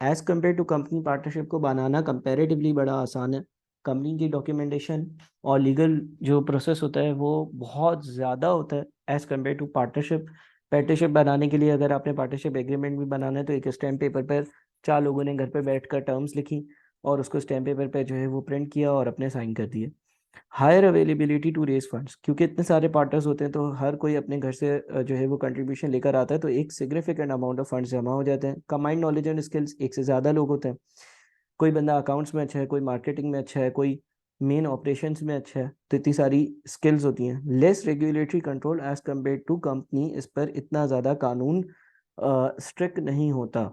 as compare to company partnership को बनाना कंपैरेटिवली बड़ा आसान है। कंपनी की डॉक्यूमेंटेशन और लीगल जो प्रोसेस होता है वो बहुत ज़्यादा होता है as compare to partnership. Partnership बनाने के लिए अगर आपने पार्टनरशिप एग्रीमेंट भी बनाना है तो एक स्टैम्प पेपर पर 4 लोगों ने घर पर बैठकर टर्म्स लिखी और उसको स्टैम्प पेपर पर जो है वो प्रिंट किया और अपने साइन कर दिए। Higher availability to raise funds, क्योंकि इतने सारे पार्टनर्स होते हैं तो हर कोई अपने घर से जो है वो कंट्रीब्यूशन लेकर आता है, तो एक सिग्निफिकेंट अमाउंट ऑफ फंड्स जमा हो जाते हैं। कंबाइंड नॉलेज एंड स्किल्स, एक से ज़्यादा लोग होते हैं, कोई बंदा अकाउंट्स में अच्छा है, कोई मार्केटिंग में अच्छा है, कोई मेन ऑपरेशंस में अच्छा है, तो इतनी सारी स्किल्स होती हैं। Less regulatory control as compare to company, इस पर इतना ज़्यादा कानून स्ट्रिक्ट नहीं होता।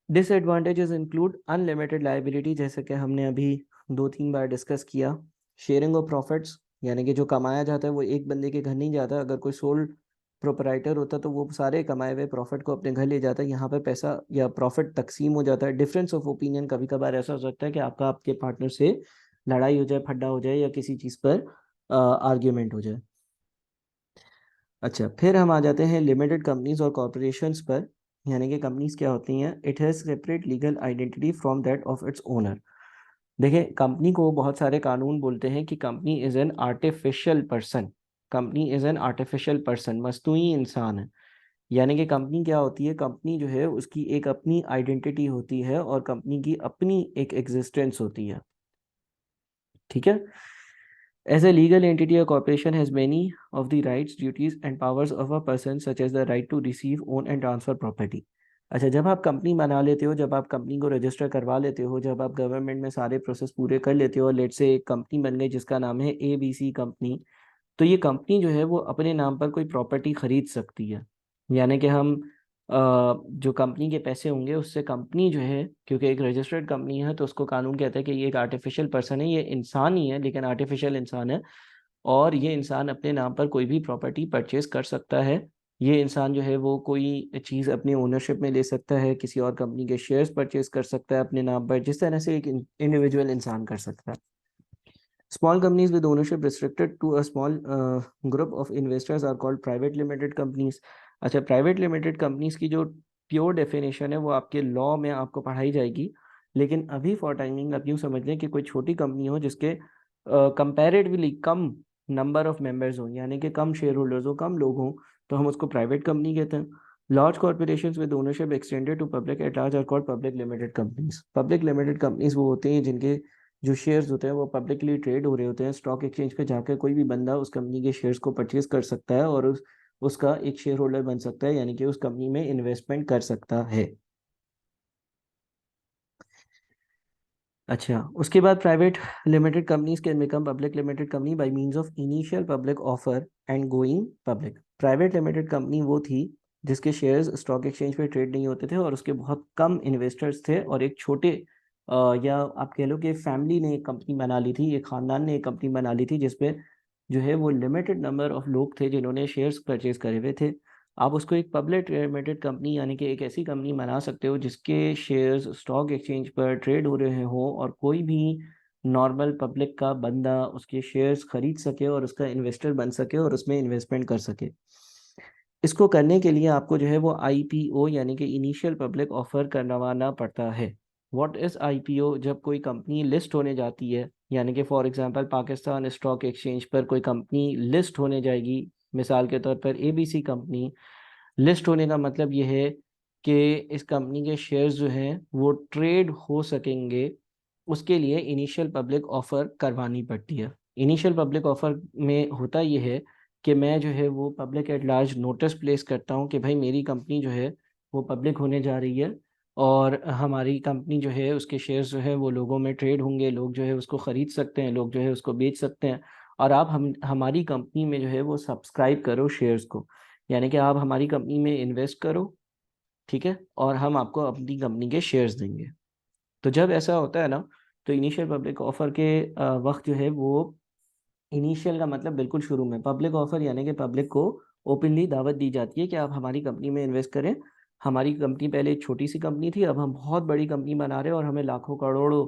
डिसएडवांटेजेस इंक्लूड अनलिमिटेड लाइबिलिटी, जैसे कि हमने अभी 2-3 बार डिस्कस किया। शेयरिंग ऑफ प्रॉफिट्स, यानी कि जो कमाया जाता है वो एक बंदे के घर नहीं जाता, अगर कोई सोल प्रोपराइटर होता तो वो सारे कमाए हुए प्रॉफिट को अपने घर ले जाता है, यहाँ पर पैसा या प्रॉफिट तकसीम हो जाता है। डिफरेंस ऑफ ओपिनियन, कभी कभार ऐसा हो सकता है कि आपका आपके पार्टनर से लड़ाई हो जाए, फड्डा हो जाए या किसी चीज़ पर आर्ग्यूमेंट हो जाए। अच्छा, फिर हम आ जाते हैं लिमिटेड कंपनीज और कॉरपोरेशंस पर, यानी कि कंपनीज क्या होती हैं, it has separate legal identity from that of its owner. देखिए, कंपनी को बहुत सारे कानून बोलते हैं कि company is an artificial person, company is an artificial person, मस्तूई इंसान है। यानी कि कंपनी क्या होती है, कंपनी जो है उसकी एक अपनी आइडेंटिटी होती है और कंपनी की अपनी एक एग्जिस्टेंस होती है, ठीक है। As a legal entity, a corporation has many of the rights, duties, and powers of a person, such as the right to receive, own, and transfer property. अच्छा, जब आप कंपनी बना लेते हो, जब आप कंपनी को रजिस्टर करवा लेते हो, जब आप गवर्नमेंट में सारे प्रोसेस पूरे कर लेते हो और लेट से एक कंपनी बन गई जिसका नाम है ABC कंपनी, तो ये कंपनी जो है वो अपने नाम पर कोई प्रॉपर्टी खरीद सकती है। यानी कि हम जो कंपनी के पैसे होंगे उससे कंपनी जो है, क्योंकि एक रजिस्टर्ड कंपनी है तो उसको कानून कहता है कि ये एक आर्टिफिशियल पर्सन है, ये इंसान ही है लेकिन आर्टिफिशियल इंसान है, और ये इंसान अपने नाम पर कोई भी प्रॉपर्टी परचेज कर सकता है। ये इंसान जो है वो कोई चीज़ अपनी ओनरशिप में ले सकता है, किसी और कंपनी के शेयर्स परचेज कर सकता है अपने नाम पर, जिस तरह से एक इंडिविजुअल इंसान कर सकता है। Small companies with ownership restricted to a small group of investors are called private limited companies. अच्छा, प्राइवेट लिमिटेड कंपनीज की जो प्योर डेफिनेशन है वो आपके लॉ में आपको पढ़ाई जाएगी, लेकिन अभी फॉर टाइमिंग आप यूँ समझ लें कि कोई छोटी कंपनी हो जिसके comparatively come number of members हों, यानी कि कम शेयर होल्डर्स हो, कम लोग हों, तो हम उसको प्राइवेट कंपनी कहते हैं। Large corporations with ownership extended to public at large are called public limited companies. Public limited companies वो होती हैं जिनके जो शेयर्स होते हैं वो पब्लिकली ट्रेड हो रहे होते हैं, स्टॉक एक्सचेंज पे जाकर कोई भी बंदा उस कंपनी के शेयर्स को परचेज कर सकता है और उसका एक शेयर होल्डर बन सकता है, यानी कि उस कंपनी में इन्वेस्टमेंट कर सकता है। अच्छा, उसके बाद private limited companies can become public limited company by means of initial public offer and going public. Private limited company वो थी जिसके शेयर्स स्टॉक एक्सचेंज पे ट्रेड नहीं होते थे और उसके बहुत कम इन्वेस्टर्स थे, और एक छोटे या आप कह लो कि फैमिली ने एक कंपनी बना ली थी, एक खानदान ने एक कंपनी बना ली थी जिसपे जो है वो लिमिटेड नंबर ऑफ लोग थे जिन्होंने शेयर्स परचेज करे हुए थे। आप उसको एक पब्लिक लिमिटेड कंपनी यानी कि एक ऐसी कंपनी बना सकते हो जिसके शेयर्स स्टॉक एक्सचेंज पर ट्रेड हो रहे हो और कोई भी नॉर्मल पब्लिक का बंदा उसके शेयर्स खरीद सके और उसका इन्वेस्टर बन सके और उसमें इन्वेस्टमेंट कर सके। इसको करने के लिए आपको जो है वो IPO यानी कि इनिशियल पब्लिक ऑफर करवाना पड़ता है। What is IPO? जब कोई कंपनी लिस्ट होने जाती है, यानी कि for example Pakistan stock exchange पर कोई कंपनी लिस्ट होने जाएगी, मिसाल के तौर पर ABC कंपनी। लिस्ट होने का मतलब ये है कि इस कंपनी के शेयर्स जो हैं वो ट्रेड हो सकेंगे उसके लिए इनिशियल पब्लिक ऑफर करवानी पड़ती है। इनिशियल पब्लिक ऑफर में होता ये है कि मैं जो है वो public at large notice place करता हूँ कि भाई मेरी कंपनी जो है वो पब्लिक होने जा रही है, और हमारी कंपनी जो है उसके शेयर्स जो है वो लोगों में ट्रेड होंगे, लोग जो है उसको ख़रीद सकते हैं, लोग जो है उसको बेच सकते हैं, और आप हमारी कंपनी में जो है वो सब्सक्राइब करो शेयर्स को, यानी कि आप हमारी कंपनी में इन्वेस्ट करो, ठीक है, और हम आपको अपनी कंपनी के शेयर्स देंगे। तो जब ऐसा होता है ना, तो इनिशियल पब्लिक ऑफर के वक्त जो है वो, इनिशियल का मतलब बिल्कुल शुरू में, पब्लिक ऑफर यानी कि पब्लिक को ओपनली दावत दी जाती है कि आप हमारी कंपनी में इन्वेस्ट करें। हमारी कंपनी पहले एक छोटी सी कंपनी थी, अब हम बहुत बड़ी कंपनी बना रहे हैं और हमें लाखों करोड़ों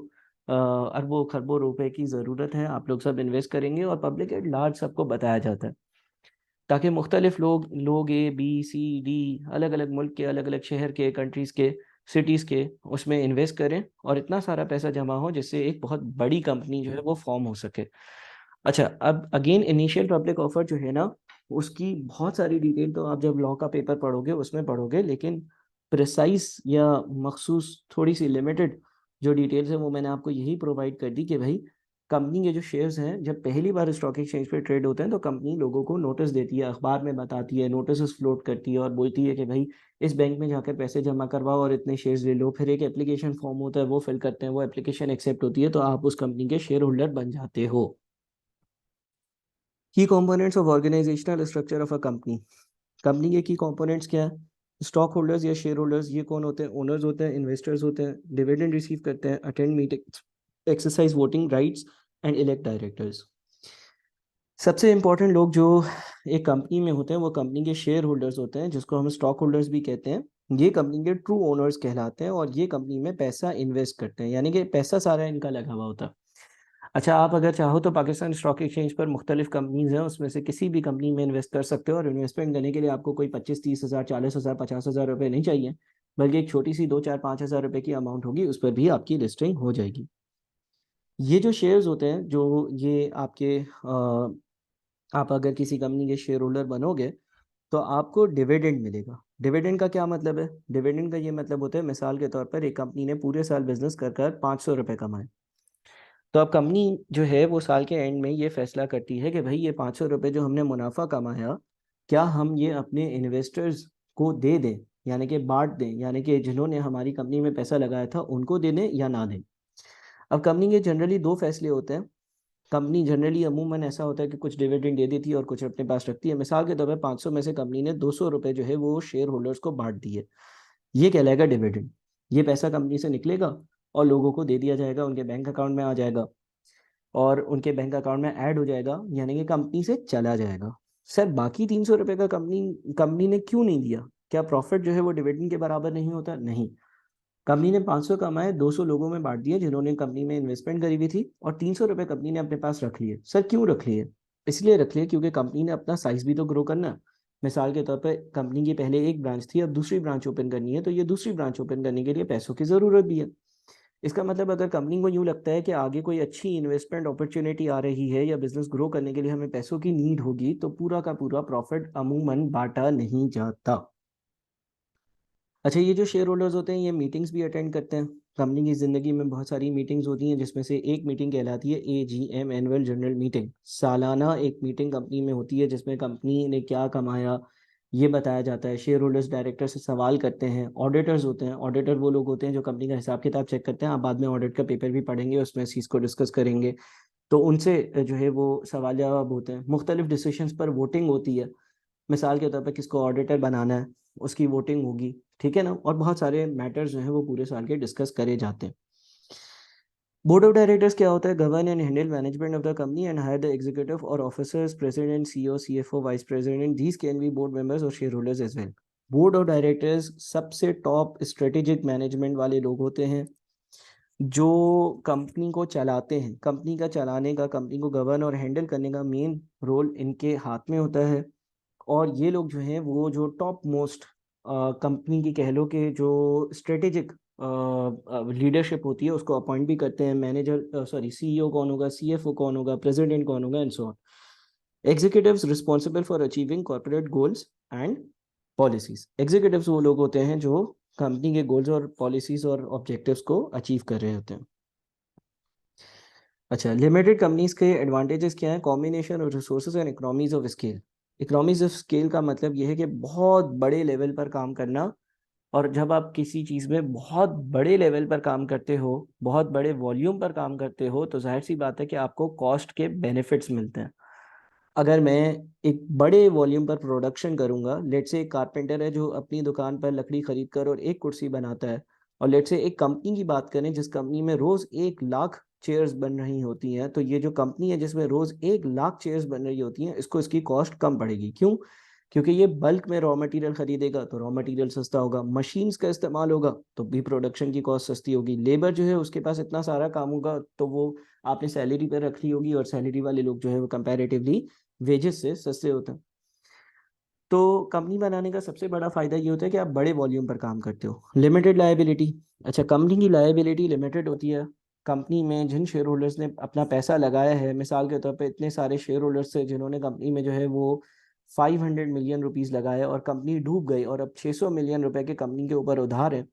अरबों खरबों रुपए की ज़रूरत है, आप लोग सब इन्वेस्ट करेंगे, और पब्लिक एट लार्ज सबको बताया जाता है, ताकि मुख्तलिफ लोग ए बी सी डी, अलग अलग मुल्क के, अलग अलग शहर के, कंट्रीज़ के, सिटीज़ के उसमें इन्वेस्ट करें, और इतना सारा पैसा जमा हो जिससे एक बहुत बड़ी कंपनी जो है वो फॉर्म हो सके। अच्छा, अब अगेन इनिशियल पब्लिक ऑफर जो है ना, उसकी बहुत सारी डिटेल तो आप जब लॉ का पेपर पढ़ोगे उसमें पढ़ोगे, लेकिन प्रिसाइज या मखसूस थोड़ी सी लिमिटेड जो डिटेल्स है वो मैंने आपको यही प्रोवाइड कर दी कि भाई कंपनी के जो शेयर्स हैं जब पहली बार स्टॉक एक्सचेंज पे ट्रेड होते हैं तो कंपनी लोगों को नोटिस देती है, अखबार में बताती है, नोटिस फ्लोट करती है और बोलती है कि भाई इस बैंक में जाकर पैसे जमा करवाओ और इतने शेयर्स ले लो, फिर एक एप्लीकेशन फॉर्म होता है वो फिल करते हैं, वो एप्लीकेशन एक्सेप्ट होती है तो आप उस कंपनी के शेयर होल्डर बन जाते हो। Key components of organisational structure of a company. Company के की कंपोनेंट्स क्या है? स्टॉक होल्डर्स या शेयर होल्डर्स, ये कौन होते हैं? ओनर्स होते हैं, इन्वेस्टर्स होते हैं, डिविडेंड रिसीव करते हैं, attend meeting, exercise voting rights and elect directors. सबसे इंपॉर्टेंट लोग जो एक कंपनी में होते हैं वो कंपनी के शेयर होल्डर्स होते हैं, जिसको हम स्टॉक होल्डर्स भी कहते हैं। ये कंपनी के ट्रू ओनर्स कहलाते हैं और ये कंपनी में पैसा इन्वेस्ट करते हैं, यानी कि पैसा सारा इनका लगा हुआ होता है। अच्छा, आप अगर चाहो तो पाकिस्तान स्टॉक एक्सचेंज पर मुख्तलिफ कंपनीज हैं, उसमें से किसी भी कंपनी में इन्वेस्ट कर सकते हो, और इन्वेस्टमेंट करने के लिए आपको कोई 25-30 हज़ार, 40 हज़ार, 50 हज़ार रुपये नहीं चाहिए, बल्कि एक छोटी सी 2-4-5 हज़ार रुपये की अमाउंट होगी, उस पर भी आपकी लिस्टिंग हो जाएगी। ये जो शेयर्स होते हैं, जो ये आपके आप अगर किसी कंपनी के शेयर होल्डर बनोगे तो आपको डिविडेंड मिलेगा। डिविडेंड का क्या मतलब है? डिविडेंड का ये मतलब होता है, मिसाल के तौर पर एक कंपनी ने पूरे साल बिजनेस कर कर 500 रुपये कमाए, तो अब कंपनी जो है वो साल के एंड में ये फैसला करती है कि भाई ये 500 रुपये जो हमने मुनाफा कमाया, क्या हम ये अपने इन्वेस्टर्स को दे दें, यानी कि बांट दें, यानी कि जिन्होंने हमारी कंपनी में पैसा लगाया था उनको दे दें या ना दें। अब कंपनी के जनरली दो फैसले होते हैं। कंपनी जनरली अमूमन ऐसा होता है कि कुछ डिविडेंड दे देती है और कुछ अपने पास रखती है। मिसाल के तौर पर 500 में से कंपनी ने 200 रुपये जो है वो शेयर होल्डर्स को बांट दिए, ये कहलाएगा डिविडेंड। ये पैसा कंपनी से निकलेगा और लोगों को दे दिया जाएगा, उनके बैंक अकाउंट में आ जाएगा और उनके बैंक अकाउंट में ऐड हो जाएगा, यानी कि कंपनी से चला जाएगा। सर, बाकी 300 रुपये का कंपनी कंपनी ने क्यों नहीं दिया? क्या प्रॉफिट जो है वो डिविडेंड के बराबर नहीं होता? नहीं। कंपनी ने 500 कमाए, 200 लोगों में बांट दिए जिन्होंने कंपनी में इन्वेस्टमेंट करी हुई थी, और 300 रुपये कंपनी ने अपने पास रख लिए। सर, क्यों रख लिए? इसलिए रख लिए क्योंकि कंपनी ने अपना साइज भी तो ग्रो करना है। मिसाल के तौर पर कंपनी की पहले एक ब्रांच थी, अब दूसरी ब्रांच ओपन करनी है, तो ये दूसरी ब्रांच ओपन करने के लिए पैसों की ज़रूरत भी है। इसका मतलब अगर कंपनी को यूँ लगता है कि आगे कोई अच्छी इन्वेस्टमेंट अपॉर्चुनिटी आ रही है या बिजनेस ग्रो करने के लिए हमें पैसों की नीड होगी, तो पूरा का पूरा प्रॉफिट अमूमन बांटा नहीं जाता। अच्छा, ये जो शेयर होल्डर्स होते हैं ये मीटिंग्स भी अटेंड करते हैं। कंपनी की ज़िंदगी में बहुत सारी मीटिंग्स होती हैं, जिसमें से एक मीटिंग कहलाती है AGM, एनुअल जनरल मीटिंग। सालाना एक मीटिंग कंपनी में होती है जिसमें कंपनी ने क्या कमाया ये बताया जाता है। शेयर होल्डर्स डायरेक्टर से सवाल करते हैं। ऑडिटर्स होते हैं। ऑडिटर वो लोग होते हैं जो कंपनी का हिसाब किताब चेक करते हैं। आप बाद में ऑडिट का पेपर भी पढ़ेंगे, उसमें इस चीज़ को डिस्कस करेंगे। तो उनसे जो है वो सवाल जवाब होते हैं। मुख्तलिफ डिसीशंस पर वोटिंग होती है। मिसाल के तौर पर किसको ऑडिटर बनाना है, उसकी वोटिंग होगी, ठीक है ना, और बहुत सारे मैटर्स जो हैं वो पूरे साल के डिस्कस करे जाते हैं। बोर्ड ऑफ डायरेक्टर्स क्या होता है? Govern and handle management of the company and hire the executive और officers, president, CEO, CFO, vice president, these can be board members और shareholders as well. Board of directors सबसे टॉप स्ट्रेटेजिक मैनेजमेंट वाले लोग होते हैं जो कंपनी को चलाते हैं। कंपनी का चलाने का, कंपनी को गवर्न और हैंडल करने का मेन रोल इनके हाथ में होता है। और ये लोग जो हैं वो जो टॉप मोस्ट कंपनी की कह लो कि जो स्ट्रेटेजिक लीडरशिप होती है उसको अपॉइंट भी करते हैं। मैनेजर सॉरी CEO कौन होगा, CFO कौन होगा, प्रेसिडेंट कौन होगा, and so on. Executives responsible for achieving corporate goals and policies. Executives वो लोग होते हैं जो कंपनी के गोल्स और पॉलिसीज और ऑब्जेक्टिव्स को अचीव कर रहे होते हैं। अच्छा, लिमिटेड कंपनीज के एडवांटेजेस क्या है? Combination of resources and economies of scale. Economies of scale का मतलब यह है कि बहुत बड़े लेवल पर काम करना, और जब आप किसी चीज़ में बहुत बड़े लेवल पर काम करते हो, बहुत बड़े वॉल्यूम पर काम करते हो, तो जाहिर सी बात है कि आपको कॉस्ट के बेनिफिट्स मिलते हैं। अगर मैं एक बड़े वॉल्यूम पर प्रोडक्शन करूंगा, लेट से एक कारपेंटर है जो अपनी दुकान पर लकड़ी खरीद कर और एक कुर्सी बनाता है, और लेट से एक कंपनी की बात करें जिस कंपनी में रोज 1 लाख चेयर्स बन रही होती हैं, तो ये जो कंपनी है जिसमें रोज 1 लाख चेयर्स बन रही होती हैं, इसको इसकी कॉस्ट कम पड़ेगी। क्यों? क्योंकि ये बल्क में रॉ मटेरियल खरीदेगा तो रॉ मटेरियल सस्ता होगा, मशीन्स का इस्तेमाल होगा तो भी प्रोडक्शन की कॉस्ट सस्ती होगी, लेबर जो है उसके पास इतना सारा काम होगा तो वो आपने सैलरी पर रख ली होगी, और सैलरी वाले लोग जो है वो कंपैरेटिवली वेजेस से सस्ते होते हैं। तो कंपनी बनाने का सबसे बड़ा फायदा ये होता है कि आप बड़े वॉल्यूम पर काम करते हो। Limited liability. अच्छा, कंपनी की लायबिलिटी लिमिटेड होती है। कंपनी में जिन शेयर होल्डर्स ने अपना पैसा लगाया है, मिसाल के तौर पे इतने सारे शेयर होल्डर्स थे जिन्होंने कंपनी में जो है वो 500 मिलियन रुपीस लगाए, और कंपनी डूब गई और अब 600 मिलियन रुपए के कंपनी के ऊपर उधार है,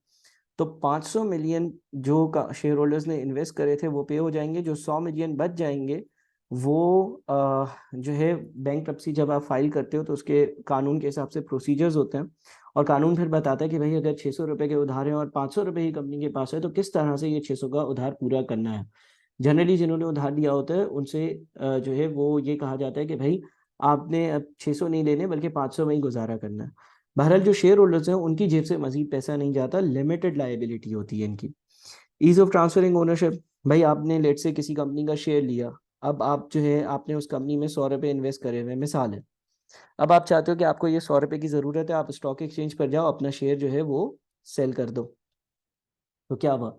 तो 500 मिलियन जो शेयर होल्डर्स ने इन्वेस्ट करे थे वो पे हो जाएंगे। जो 100 मिलियन बच जाएंगे वो जो है बैंक्रप्सी जब आप फाइल करते हो तो उसके कानून के हिसाब से प्रोसीजर्स होते हैं, और कानून फिर बताता है कि भाई अगर 600 रुपए के उधार हैं और 500 रुपए ही कंपनी के पास है तो किस तरह से ये 600 का उधार पूरा करना है। जनरली जिन्होंने उधार लिया होता है उनसे जो है वो ये कहा जाता है कि भाई आपने अब 600 नहीं लेने बल्कि 500 में ही गुजारा करना है। बहरहाल जो शेयर होल्डर्स हैं उनकी जेब से मजीद पैसा नहीं जाता, लिमिटेड लायबिलिटी होती है इनकी। Ease of transferring ownership. भाई आपने लेट से किसी कंपनी का शेयर लिया, अब आप जो है आपने उस कंपनी में 100 रुपये इन्वेस्ट करे हुए, मिसाल है। अब आप चाहते हो कि आपको ये 100 रुपये की ज़रूरत है, आप स्टॉक एक्सचेंज पर जाओ, अपना शेयर जो है वो सेल कर दो, तो क्या हुआ?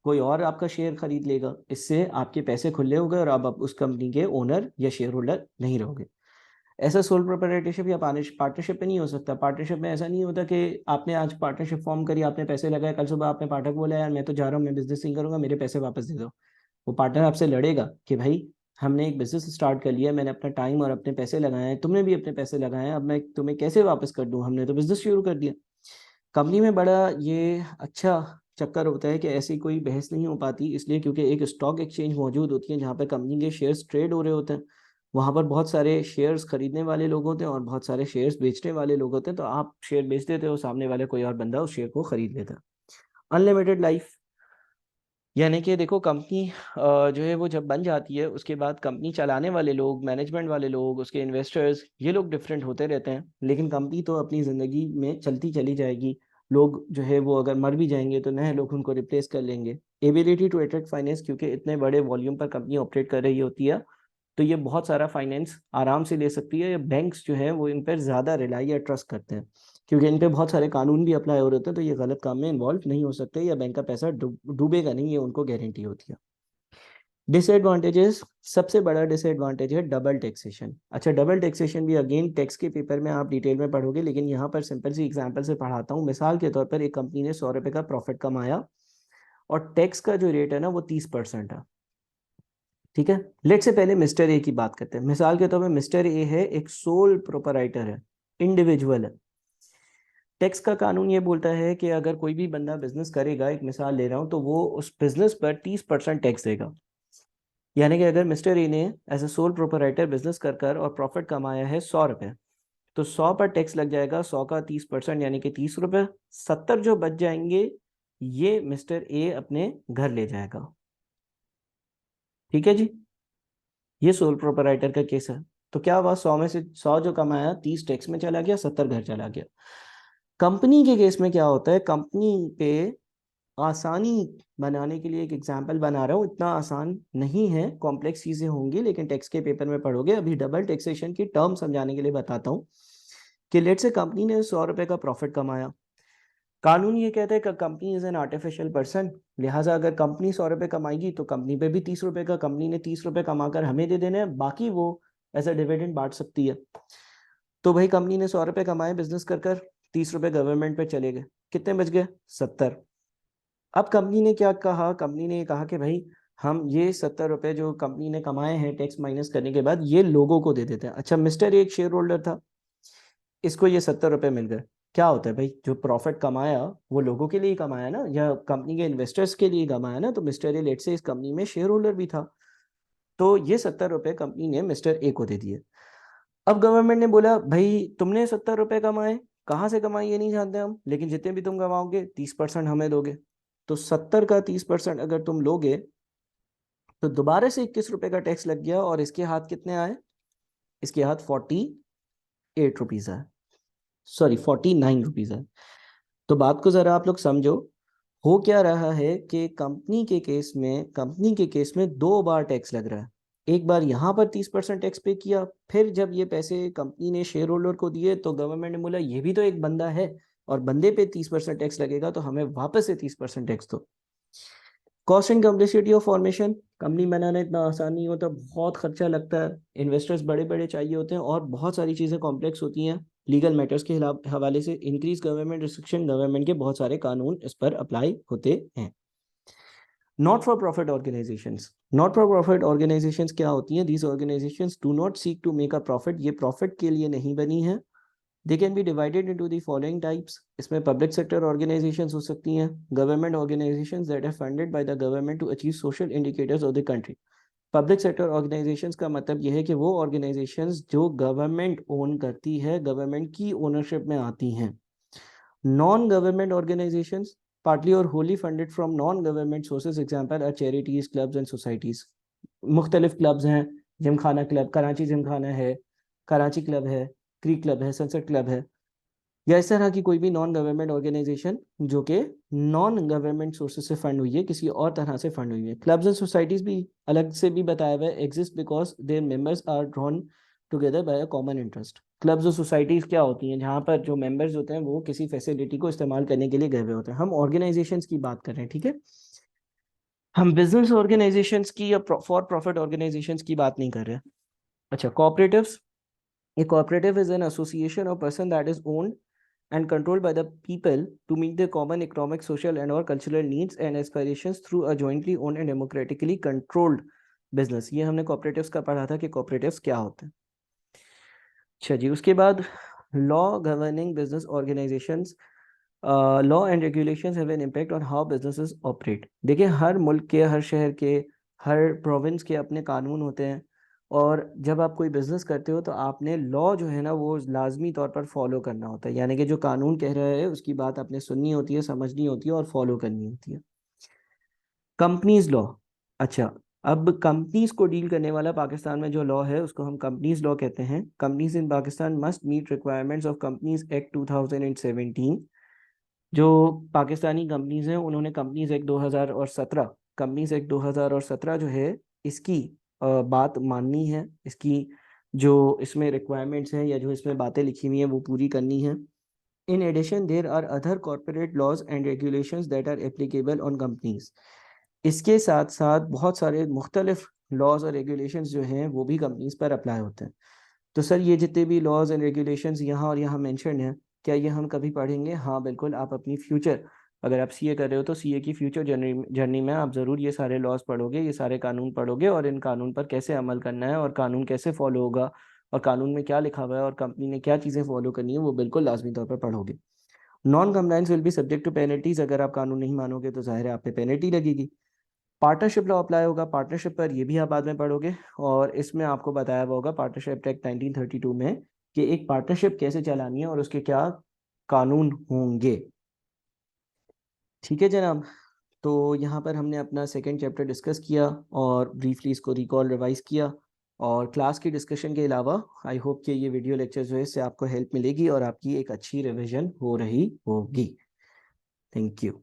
कोई और आपका शेयर खरीद लेगा, इससे आपके पैसे खुले हो गए और अब आप उस कंपनी के ओनर या शेयर होल्डर नहीं रहोगे। ऐसा सोल प्रोप्राइटरशिप या पार्टनरशिप में नहीं हो सकता। पार्टनरशिप में ऐसा नहीं होता कि आपने आज पार्टनरशिप फॉर्म करी, आपने पैसे लगाए, कल सुबह आपने पार्टनर को बोला यार मैं तो जा रहा हूँ, मैं बिजनेस नहीं करूंगा, मेरे पैसे वापस दे दो। वो पार्टनर आपसे लड़ेगा कि भाई हमने एक बिजनेस स्टार्ट कर लिया, मैंने अपना टाइम और अपने पैसे लगाए हैं, तुमने भी अपने पैसे लगाए हैं, अब मैं तुम्हें कैसे वापस कर दूं, हमने तो बिजनेस शुरू कर दिया। कंपनी में बड़ा ये अच्छा चक्कर होता है कि ऐसी कोई बहस नहीं हो पाती, इसलिए क्योंकि एक स्टॉक एक्सचेंज मौजूद होती है जहाँ पर कंपनी के शेयर्स ट्रेड हो रहे होते हैं। वहाँ पर बहुत सारे शेयर्स खरीदने वाले लोग होते हैं और बहुत सारे शेयर्स बेचने वाले लोग होते हैं, तो आप शेयर बेच देते हो, सामने वाले कोई और बंदा उस शेयर को खरीद लेता है। अनलिमिटेड लाइफ, यानी कि देखो कंपनी जो है वो जब बन जाती है उसके बाद कंपनी चलाने वाले लोग, मैनेजमेंट वाले लोग, उसके इन्वेस्टर्स, ये लोग डिफरेंट होते रहते हैं, लेकिन कंपनी तो अपनी ज़िंदगी में चलती चली जाएगी। लोग जो है वो अगर मर भी जाएंगे तो नए लोग उनको रिप्लेस कर लेंगे। एबिलिटी टू अट्रैक्ट फाइनेंस, क्योंकि इतने बड़े वॉल्यूम पर कंपनी ऑपरेट कर रही होती है तो ये बहुत सारा फाइनेंस आराम से ले सकती है। बैंक्स जो है वो इन पर ज़्यादा रिलाई या ट्रस्ट करते हैं, क्योंकि इन पे बहुत सारे कानून भी अप्लाई हो रहे होते हैं, तो ये गलत काम में इन्वॉल्व नहीं हो सकते या बैंक का पैसा डूबेगा नहीं, ये उनको गारंटी होती है। डिसएडवांटेजेस, सबसे बड़ा डिसएडवांटेज है डबल टैक्सेशन। अच्छा, डबल टैक्सेशन भी अगेन टैक्स के पेपर में आप डिटेल में पढ़ोगे, लेकिन यहाँ पर सिंपल सी एग्जांपल से पढ़ाता हूँ। मिसाल के तौर पर एक कंपनी ने 100 रुपये का प्रॉफिट कमाया और टैक्स का जो रेट है ना वो 30% है। ठीक है, लेट से पहले मिस्टर ए की बात करते हैं। मिसाल के तौर पे मिस्टर ए है, एक सोल प्रोपराइटर है, इंडिविजुअल है। टैक्स का कानून ये बोलता है कि अगर कोई भी बंदा बिजनेस करेगा, एक मिसाल ले रहा हूँ, तो वो उस बिजनेस पर 30% टैक्स देगा। यानी कि अगर मिस्टर ए ने as a sole proprietor business कर कर और प्रॉफिट कमाया है 100 रुपये, तो 100 पर टैक्स लग जाएगा, 100 का 30% यानी कि 30 रुपये। 70 जो बच जाएंगे ये मिस्टर ए अपने घर ले जाएगा। ठीक है जी, ये सोल प्रोपराइटर का केस है। तो क्या हुआ, 100 में से 100 जो कमाया 30 टैक्स में चला गया, 70 घर चला गया। कंपनी के केस में क्या होता है, कंपनी पे आसानी बनाने के लिए एक एग्जांपल बना रहा हूँ, इतना आसान नहीं है, कॉम्प्लेक्स चीजें होंगी लेकिन टैक्स के पेपर में पढ़ोगे। अभी डबल टैक्सेशन की टर्म समझाने के लिए बताता हूँ कि लेट से कंपनी ने 100 रुपये का प्रॉफिट कमाया। कानून ये कहता है कि company is an artificial person, लिहाजा अगर कंपनी 100 रुपये कमाएगी तो कंपनी पे भी 30 रुपये का, कंपनी ने 30 रुपये कमाकर हमें दे देने हैं, बाकी वो एज अ डिविडेंड बांट सकती है। तो भाई कंपनी ने 100 रुपये कमाए बिजनेस कर कर, 30 रुपये गवर्नमेंट पे चले गए, कितने बच गए? 70। अब कंपनी ने क्या कहा, कंपनी ने कहा कि भाई हम ये 70 रुपये जो कंपनी ने कमाए हैं टैक्स माइनस करने के बाद ये लोगों को दे देते हैं। अच्छा, मिस्टर एक शेयर होल्डर था, इसको ये 70 रुपये मिल गए। क्या होता है भाई, जो प्रॉफिट कमाया वो लोगों के लिए ही कमाया ना, या कंपनी के इन्वेस्टर्स के लिए कमाया ना, तो मिस्टर ए लेट से इस कंपनी में शेयर होल्डर भी था। तो ये 70 रुपये कंपनी ने मिस्टर ए को दे दिए। अब गवर्नमेंट ने बोला भाई तुमने 70 रुपये कमाए, कहाँ से कमाए ये नहीं जानते हम, लेकिन जितने भी तुम कमाओगे 30% हमें दोगे। तो 70 का 30% अगर तुम लोगे तो दोबारा से 21 रुपये का टैक्स लग गया, और इसके हाथ कितने आए, इसके हाथ 48 रुपीज है, सॉरी 49 रुपीज है। तो बात को जरा आप लोग समझो, हो क्या रहा है कि कंपनी के केस में 2 बार टैक्स लग रहा है। एक बार यहाँ पर 30% टैक्स पे किया, फिर जब ये पैसे कंपनी ने शेयर होल्डर को दिए तो गवर्नमेंट ने बोला ये भी तो एक बंदा है और बंदे पे 30% टैक्स लगेगा, तो हमें वापस से 30% टैक्स दो। Cost and complexity of formation, company बनाना इतना आसान नहीं होता, बहुत खर्चा लगता है, इन्वेस्टर्स बड़े बड़े चाहिए होते हैं और बहुत सारी चीज़ें कॉम्प्लेक्स होती हैं। लीगल मैटर्स के हवाले से इंक्रीज गवर्नमेंट रिस्ट्रिक्शन, गवर्नमेंट के बहुत सारे कानून इस पर अप्लाई होते हैं। Not for profit organisations, not for profit organisations क्या होती हैं? These organisations do not seek to make a profit, ये प्रॉफिट के लिए नहीं बनी है। They can be divided into the following types, इसमें पब्लिक सेक्टर ऑर्गेनाइजेशंस हो सकती हैं, government organisations that are funded by the government to achieve social indicators of the country. Public sector organisations का मतलब यह है कि वो ऑर्गेनाइजेशंस जो गवर्नमेंट ओन करती है, गवर्नमेंट की ओनरशिप में आती हैं। Non government organisations partly or wholly funded from non government sources, example are charities, clubs and societies. मुख्तलिफ क्लब्स हैं, जिमखाना क्लब, कराची जिमखाना है, कराची क्लब है, क्रीक क्लब है, सनसेट क्लब है, या इस तरह की कोई भी नॉन गवर्नमेंट ऑर्गेनाइजेशन जो कि नॉन गवर्नमेंट सोर्सेज से फंड हुई है, किसी और तरह से फंड हुई है। क्लब्स एंड सोसाइटीज भी अलग से भी बताया हुआ है, exist because their members are drawn together by a common interest. Clubs और सोसाइटीज क्या होती हैं? जहाँ पर जो मेंबर्स होते हैं वो किसी फैसिलिटी को इस्तेमाल करने के लिए गए हुए होते हैं। हम ऑर्गेनाइजेशंस की बात कर रहे हैं, ठीक है, हम बिजनेस ऑर्गेनाइजेशंस की या फॉर प्रॉफिट ऑर्गेनाइजेशंस की बात नहीं कर रहे हैं। अच्छा, cooperatives, A cooperative is an association or person that is owned and controlled by the people to meet their common economic, social, and or cultural needs and aspirations through a jointly owned and democratically controlled business। ये हमने cooperatives का पढ़ा था कि cooperatives क्या होते हैं। अच्छा जी, उसके बाद law governing business organizations, law and regulations have an impact on how businesses operate। देखिए, हर मुल्क के, हर शहर के, हर प्रोविंस के अपने कानून होते हैं, और जब आप कोई बिजनेस करते हो तो आपने लॉ जो है ना वो लाजमी तौर पर फॉलो करना होता है, यानी कि जो कानून कह रहा है उसकी बात आपने सुननी होती है, समझनी होती है और फॉलो करनी होती है। कंपनीज लॉ, अच्छा, अब कंपनीज को डील करने वाला पाकिस्तान में जो लॉ है उसको हम कंपनीज लॉ कहते हैं। Companies in Pakistan must meet requirements of companies act 2017। जो पाकिस्तानी कंपनीज हैं उन्होंने कंपनीज एक्ट 2017, कंपनीज एक्ट 2017 जो है इसकी बात माननी है, इसकी जो इसमें रिक्वायरमेंट्स हैं या जो इसमें बातें लिखी हुई हैं वो पूरी करनी है। In addition there are other corporate laws and regulations that are applicable on companies. इसके साथ साथ बहुत सारे मुख्तलिफ लॉज और रेगुलेशंस जो हैं वो भी कंपनीज पर अप्लाई होते हैं। तो सर ये जितने भी लॉज एंड रेगुलेशंस यहाँ और यहाँ मेंशन हैं, क्या ये हम कभी पढ़ेंगे? हाँ बिल्कुल, आप अपनी फ्यूचर, अगर आप सीए कर रहे हो तो सीए की फ्यूचर जर्नी में आप ज़रूर ये सारे लॉज पढ़ोगे, ये सारे कानून पढ़ोगे, और इन कानून पर कैसे अमल करना है और कानून कैसे फॉलो होगा और कानून में क्या लिखा हुआ है और कंपनी ने क्या चीज़ें फॉलो करनी है वो बिल्कुल लाजमी तौर पर पढ़ोगे। Non compliance will be subject to penalties, अगर आप कानून नहीं मानोगे तो जाहिर है आप पे पेनल्टी लगेगी। पार्टनरशिप लॉ अप्लाई होगा, पार्टनरशिप पर ये भी आप बाद में पढ़ोगे, और इसमें आपको बताया हुआ होगा पार्टनरशिप एक्ट 1932 में कि एक पार्टनरशिप कैसे चलानी है और उसके क्या कानून होंगे। ठीक है जनाब, तो यहाँ पर हमने अपना सेकंड चैप्टर डिस्कस किया और ब्रीफली इसको रिकॉल रिवाइज किया, और क्लास की डिस्कशन के अलावा आई होप कि ये वीडियो लेक्चर जो है इससे आपको हेल्प मिलेगी और आपकी एक अच्छी रिवीजन हो रही होगी। Thank you.